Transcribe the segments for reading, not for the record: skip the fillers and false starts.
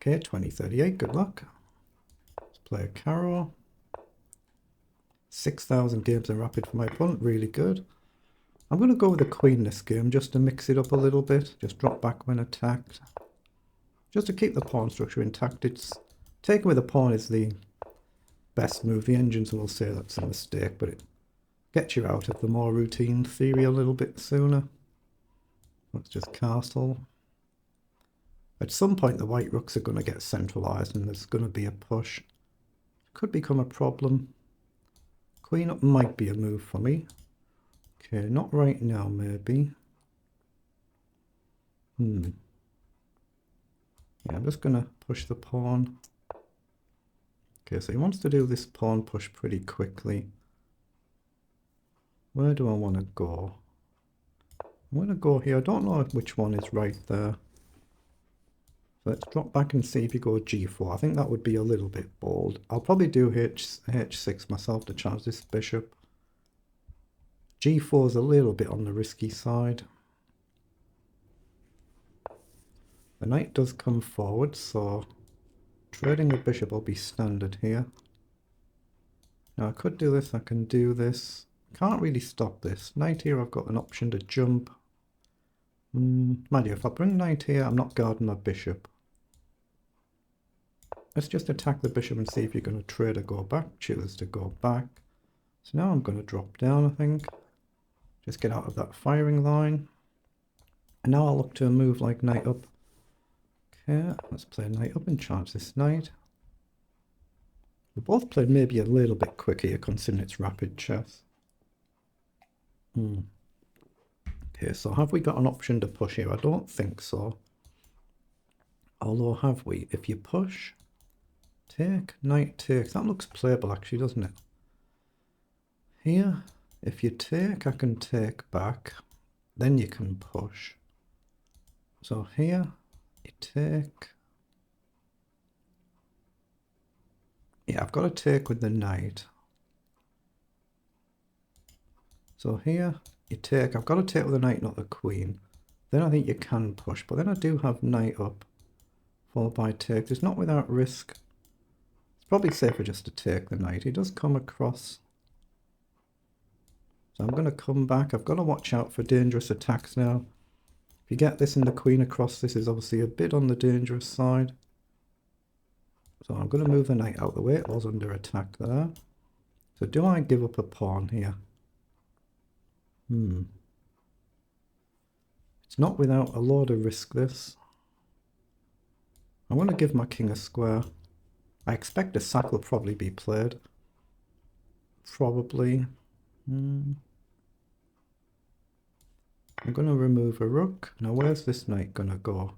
Okay, 2038, good luck. Let's play a Carol. 6,000 games in rapid for my opponent, really good. I'm going to go with a queen this game just to mix it up a little bit. Just drop back when attacked. Just to keep the pawn structure intact. It's taking with a pawn is the best move. The engines will say that's a mistake, but it gets you out of the more routine theory a little bit sooner. Let's just castle. At some point the white rooks are going to get centralized and there's going to be a push. Could become a problem. Queen up might be a move for me. Okay, not right now maybe. Yeah, I'm just going to push the pawn. Okay, so he wants to do this pawn push pretty quickly. Where do I want to go? I'm going to go here. I don't know which one is right there. So let's drop back and see if you go g4. I think that would be a little bit bold. I'll probably do h6 myself to challenge this bishop. g4 is a little bit on the risky side. The knight does come forward, so trading the bishop will be standard here. Now I could do this, I can do this. Can't really stop this. Knight here, I've got an option to jump. Mind you, if I bring knight here, I'm not guarding my bishop. Let's just attack the bishop and see if you're going to trade or go back. Choose to go back. So now I'm going to drop down, I think. Just get out of that firing line. And now I'll look to a move like knight up. Okay, let's play knight up and charge this knight. We both played maybe a little bit quick here, considering it's rapid chess. Okay, so have we got an option to push here? I don't think so. Although, have we? If you push, take, knight takes. That looks playable actually, doesn't it? Here, if you take, I can take back. Then you can push. So here, you take. Yeah, I've got to take with the knight. So here, you take. I've got to take with the knight, not the queen. Then I think you can push. But then I do have knight up, followed by take. It's not without risk. It's probably safer just to take the knight. He does come across. So I'm going to come back. I've got to watch out for dangerous attacks now. If you get this and the queen across, this is obviously a bit on the dangerous side. So I'm going to move the knight out of the way. It was under attack there. So do I give up a pawn here? It's not without a lot of risk, this. I want to give my king a square. I expect a sack will probably be played. Probably. I'm going to remove a rook. Now where's this knight going to go?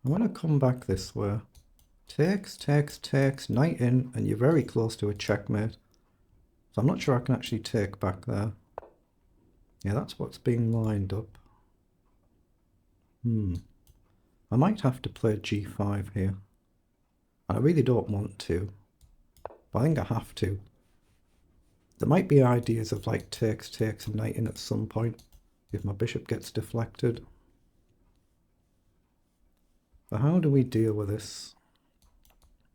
I'm going to come back this way. Takes, takes, takes, knight in, and you're very close to a checkmate. So I'm not sure I can actually take back there. Yeah, that's what's being lined up. I might have to play g5 here. And I really don't want to. But I think I have to. There might be ideas of like takes, takes, and knight in at some point. If my bishop gets deflected. But how do we deal with this?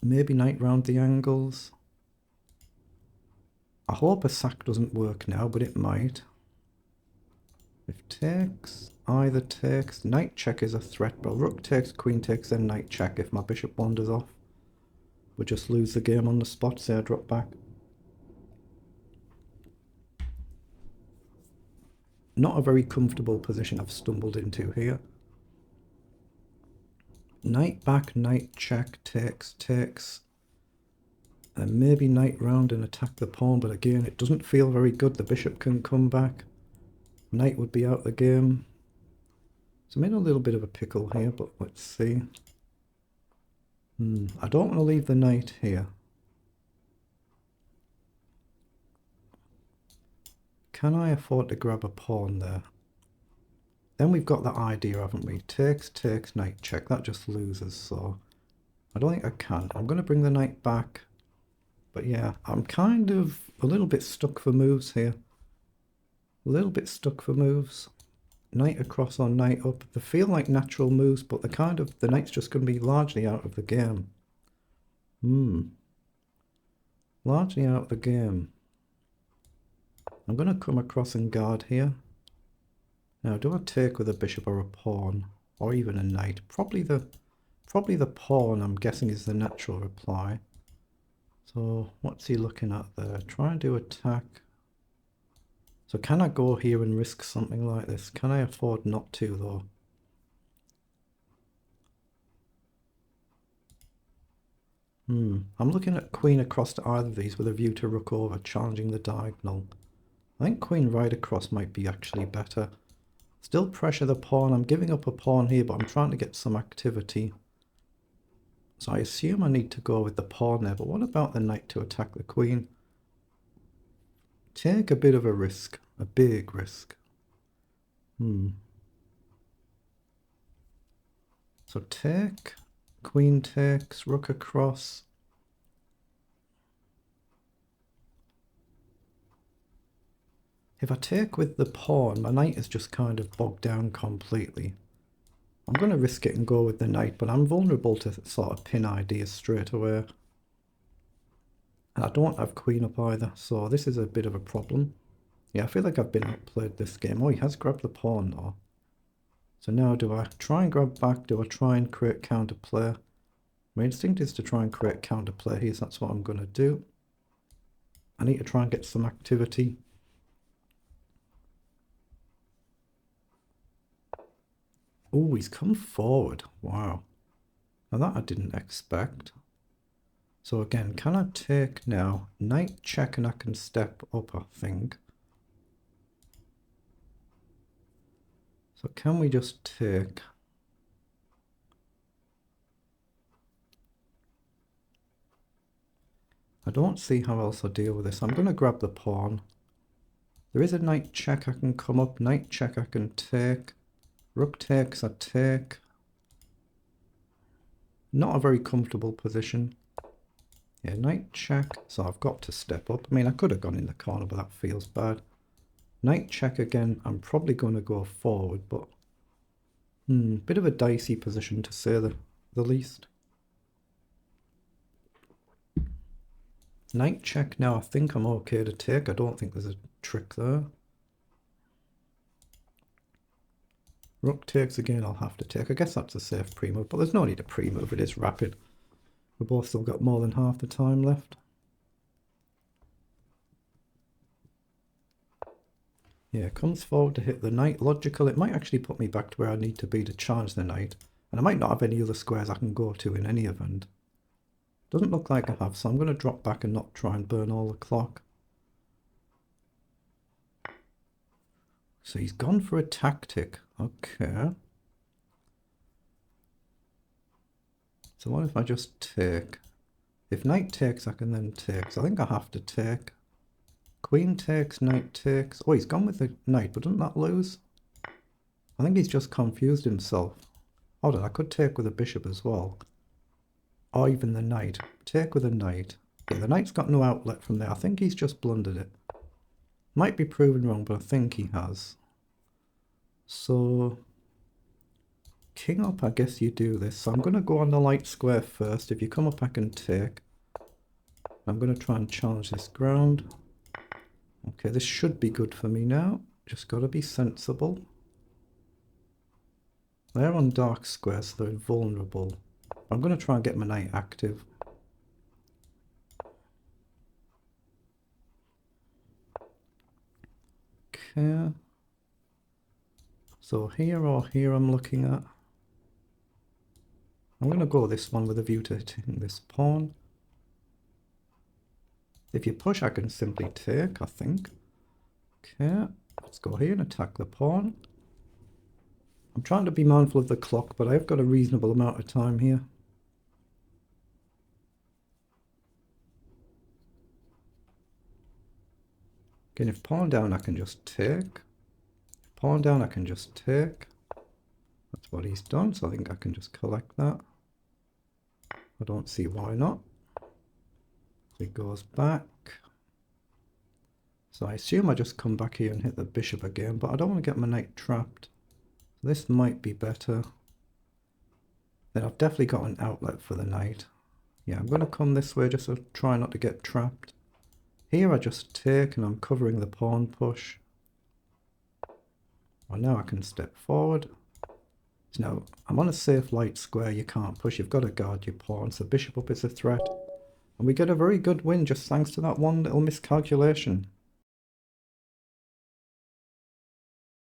Maybe knight round the angles. I hope a sack doesn't work now, but it might. If takes, either takes, knight check is a threat, but rook takes, queen takes, then knight check if my bishop wanders off. We'll just lose the game on the spot, say I drop back. Not a very comfortable position I've stumbled into here. Knight back, knight check, takes, takes. And maybe knight round and attack the pawn, but again, it doesn't feel very good. The bishop can come back. Knight would be out the game. So I'm in a little bit of a pickle here, but let's see. I don't want to leave the knight here. Can I afford to grab a pawn there? Then we've got that idea, haven't we? Takes, takes, knight check. That just loses, so I don't think I can. I'm going to bring the knight back. But yeah, I'm kind of a little bit stuck for moves here. A little bit stuck for moves. knight across or knight up. They feel like natural moves, but the knight's just going to be largely out of the game. Largely out of the game. I'm going to come across and guard here. Now, do I take with a bishop or a pawn, or even a knight? Probably the pawn, I'm guessing, is the natural reply. So what's he looking at there? Try and do attack. So can I go here and risk something like this? Can I afford not to, though? I'm looking at queen across to either of these with a view to rook over, challenging the diagonal. I think queen right across might be actually better. Still pressure the pawn. I'm giving up a pawn here, but I'm trying to get some activity. So I assume I need to go with the pawn there, but what about the knight to attack the queen? Take a bit of a risk, a big risk. So take, queen takes, rook across. If I take with the pawn, my knight is just kind of bogged down completely. I'm going to risk it and go with the knight, but I'm vulnerable to sort of pin ideas straight away. And I don't have queen up either, so this is a bit of a problem. Yeah, I feel like I've been outplayed this game. Oh, he has grabbed the pawn though. So now do I try and grab back? Do I try and create counterplay? My instinct is to try and create counterplay here, so that's what I'm going to do. I need to try and get some activity. Oh, he's come forward. Wow. Now that I didn't expect. So again, can I take now? Knight check and I can step up, I think. So can we just take? I don't see how else I deal with this. I'm going to grab the pawn. There is a knight check I can come up. Knight check I can take. Rook takes I take. Not a very comfortable position. Yeah, knight check. So I've got to step up. I mean, I could have gone in the corner, but that feels bad. Knight check again. I'm probably going to go forward, but bit of a dicey position to say the least. Knight check now. I think I'm okay to take. I don't think there's a trick there. Rook takes again. I'll have to take. I guess that's a safe pre-move, but there's no need to pre-move. It is rapid. We've both still got more than half the time left. Yeah, comes forward to hit the knight. Logical. It might actually put me back to where I need to be to charge the knight. And I might not have any other squares I can go to in any event. Doesn't look like I have, so I'm going to drop back and not try and burn all the clock. So he's gone for a tactic. Okay. So what if I just take? If knight takes, I can then take. So I think I have to take. Queen takes, knight takes. Oh, he's gone with the knight, but doesn't that lose? I think he's just confused himself. Hold on, I could take with a bishop as well. Or even the knight. Take with a knight. Yeah, the knight's got no outlet from there. I think he's just blundered it. Might be proven wrong, but I think he has. So, king up, I guess you do this. So I'm going to go on the light square first. If you come up, I can take. I'm going to try and challenge this ground. Okay, this should be good for me now. Just got to be sensible. They're on dark squares, so they're vulnerable. I'm going to try and get my knight active. Okay. So here or here I'm looking at. I'm going to go this one with a view to hitting this pawn. If you push, I can simply take, I think. Okay, let's go here and attack the pawn. I'm trying to be mindful of the clock, but I've got a reasonable amount of time here. Again, if pawn down, I can just take. If pawn down, I can just take. That's what he's done, so I think I can just collect that. I don't see why not. So he goes back. So I assume I just come back here and hit the bishop again, but I don't want to get my knight trapped. This might be better. Then I've definitely got an outlet for the knight. Yeah, I'm going to come this way just to try not to get trapped. Here I just take and I'm covering the pawn push. Well, now I can step forward. So now I'm on a safe light square. You can't push. You've got to guard your pawn. So bishop up is a threat. And we get a very good win just thanks to that one little miscalculation.